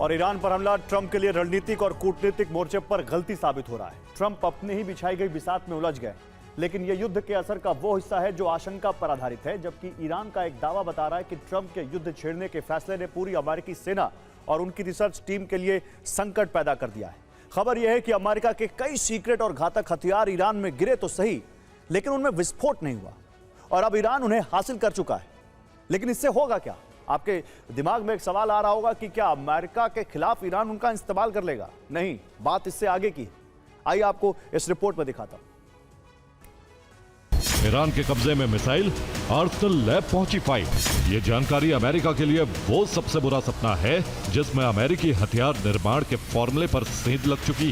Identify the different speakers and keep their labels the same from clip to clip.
Speaker 1: और ईरान पर हमला ट्रंप के लिए रणनीतिक और कूटनीतिक मोर्चे पर गलती साबित हो रहा है। ट्रंप अपने ही बिछाई गई बिसात में उलझ गए, लेकिन यह युद्ध के असर का वो हिस्सा है जो आशंका पर आधारित है, जबकि ईरान का एक दावा बता रहा है कि ट्रंप के युद्ध छेड़ने के फैसले ने पूरी अमेरिकी सेना और उनकी रिसर्च टीम के लिए संकट पैदा कर दिया है। खबर यह है कि अमेरिका के कई सीक्रेट और घातक हथियार ईरान में गिरे तो सही, लेकिन उनमें विस्फोट नहीं हुआ और अब ईरान उन्हें हासिल कर चुका है। लेकिन इससे होगा क्या? आपके दिमाग में एक सवाल आ रहा होगा कि क्या अमेरिका के खिलाफ ईरान उनका इस्तेमाल कर लेगा? नहीं, बात इससे आगे की है। आइए आपको इस रिपोर्ट में दिखाता हूं।
Speaker 2: ईरान के कब्जे में मिसाइल, आर्सेनल लैब पहुंची फाइल। ये जानकारी अमेरिका के लिए वो सबसे बुरा सपना है जिसमें अमेरिकी हथियार निर्माण के फॉर्मूले पर सेंध लग चुकी।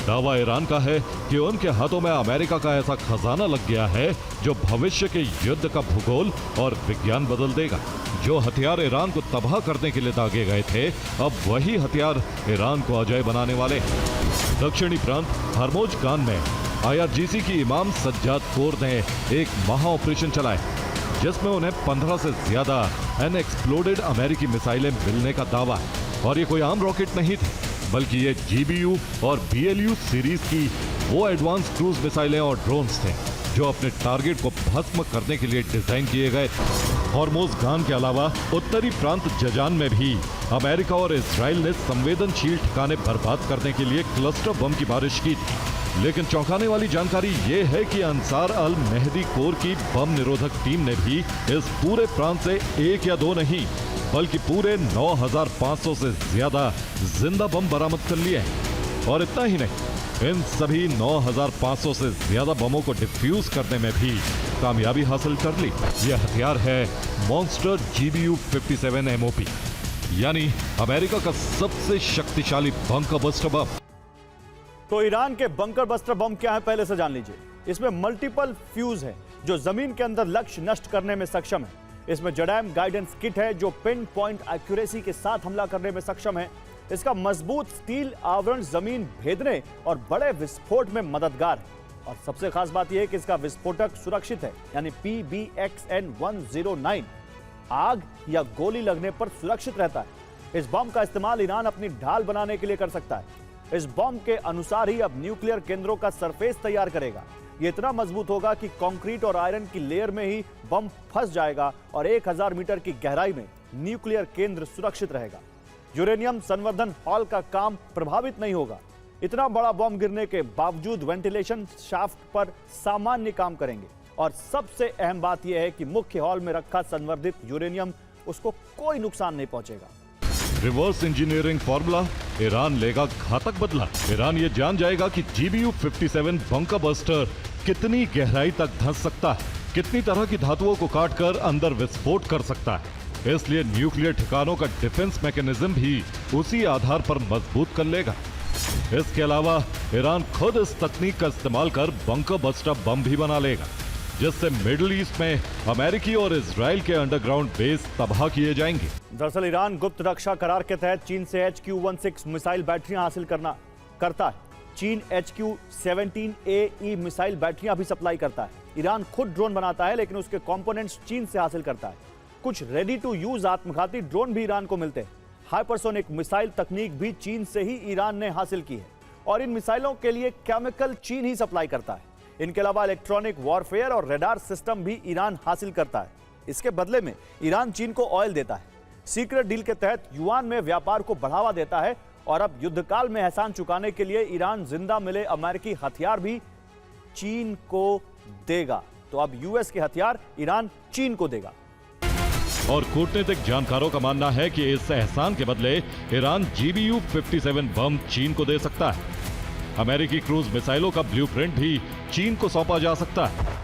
Speaker 2: दावा ईरान का है कि उनके हाथों में अमेरिका का ऐसा खजाना लग गया है जो भविष्य के युद्ध का भूगोल और विज्ञान बदल देगा। जो हथियार ईरान को तबाह करने के लिए दागे गए थे, अब वही हथियार ईरान को अजय बनाने वाले। दक्षिणी प्रांत हरमोज गान में IRGC की इमाम सज्जाद कोर ने एक महा ऑपरेशन चलाया, जिसमें उन्हें 15 से ज्यादा अनएक्सप्लोडेड अमेरिकी मिसाइलें मिलने का दावा है। और ये कोई आम रॉकेट नहीं थे, बल्कि ये GBU और BLU सीरीज की वो एडवांस क्रूज मिसाइलें और ड्रोन्स थे जो अपने टारगेट को भस्म करने के लिए डिजाइन किए गए थे। हॉर्मोज गान के अलावा उत्तरी प्रांत जजान में भी अमेरिका और इजराइल ने संवेदनशील ठिकाने बर्बाद करने के लिए क्लस्टर बम की बारिश की थी। लेकिन चौंकाने वाली जानकारी ये है कि अंसार अल मेहदी कोर की बम निरोधक टीम ने भी इस पूरे प्रांत से एक या दो नहीं, बल्कि पूरे 9500 से ज्यादा जिंदा बम बरामद कर लिए हैं। और इतना ही नहीं, इन सभी 9500 से ज्यादा बमों को डिफ्यूज करने में भी कामयाबी हासिल कर ली। यह हथियार है मॉन्स्टर GBU 57 MOP, यानी अमेरिका का सबसे शक्तिशाली बंकर बस्टर बम।
Speaker 1: तो ईरान के बंकर बस्टर बम क्या है, पहले से जान लीजिए। इसमें मल्टीपल फ्यूज है जो जमीन के अंदर लक्ष्य नष्ट करने में सक्षम है। इसमें जडैम गाइडेंस किट है जो पिन पॉइंट एक्यूरेसी के साथ हमला करने में सक्षम है। इसका मजबूत स्टील आवरण जमीन भेदने और बड़े विस्फोट में मददगार है। और सबसे खास बात यह है कि इसका विस्फोटक सुरक्षित है, यानी PBXN 109 आग या गोली लगने पर सुरक्षित रहता है। इस बम का इस्तेमाल ईरान अपनी ढाल बनाने के लिए कर सकता है। इस बम के अनुसार ही अब न्यूक्लियर केंद्रों का सरफेस तैयार करेगा। ये इतना मजबूत होगा कि कंक्रीट और आयरन की लेयर में ही बम फंस जाएगा और 1000 मीटर की गहराई में न्यूक्लियर केंद्र सुरक्षित रहेगा। यूरेनियम संवर्धन हॉल का काम प्रभावित नहीं होगा। इतना बड़ा बम गिरने के बावजूद वेंटिलेशन शाफ्ट पर सामान्य काम करेंगे। और सबसे अहम बात यह है कि मुख्य हॉल में रखा संवर्धित यूरेनियम उसको कोई नुकसान नहीं पहुंचेगा।
Speaker 2: रिवर्स इंजीनियरिंग फॉर्मूला, ईरान लेगा घातक बदला। ईरान ये जान जाएगा कि GBU 57 बंकर बस्टर कितनी गहराई तक धंस सकता है, कितनी तरह की धातुओं को काटकर अंदर विस्फोट कर सकता है। इसलिए न्यूक्लियर ठिकानों का डिफेंस मैकेनिज्म भी उसी आधार पर मजबूत कर लेगा। इसके अलावा ईरान खुद इस तकनीक का इस्तेमाल कर बंकर बस्टर बम भी बना लेगा, जिससे मिडिल ईस्ट में अमेरिकी और इजराइल के अंडरग्राउंड बेस तबाह किए जाएंगे।
Speaker 1: दरअसल ईरान गुप्त रक्षा करार के तहत चीन से HQ-16 मिसाइल बैटरियां हासिल करता है। चीन HQ-17A मिसाइल बैटरियां भी सप्लाई करता है। ईरान खुद ड्रोन बनाता है, लेकिन उसके कंपोनेंट्स चीन से हासिल करता है। कुछ रेडी टू यूज आत्मघाती ड्रोन भी ईरान को मिलते हैं। हाइपरसोनिक मिसाइल तकनीक भी चीन से ही ईरान ने हासिल की है और इन मिसाइलों के लिए केमिकल चीन ही सप्लाई करता है। इनके अलावा इलेक्ट्रॉनिक वॉरफेयर और रडार सिस्टम भी ईरान हासिल करता है। इसके बदले में ईरान चीन को ऑयल देता है। सीक्रेट डील के तहत युआन में व्यापार को बढ़ावा देता है और अब युद्धकाल में एहसान चुकाने के लिए ईरान जिंदा मिले अमेरिकी हथियार भी चीन को देगा। तो अब US के हथियार ईरान चीन को देगा।
Speaker 2: और कूटनीतिक जानकारों का मानना है कि इस एहसान के बदले ईरान GBU 57 बम चीन को दे सकता है। अमेरिकी क्रूज मिसाइलों का ब्लूप्रिंट भी चीन को सौंपा जा सकता है।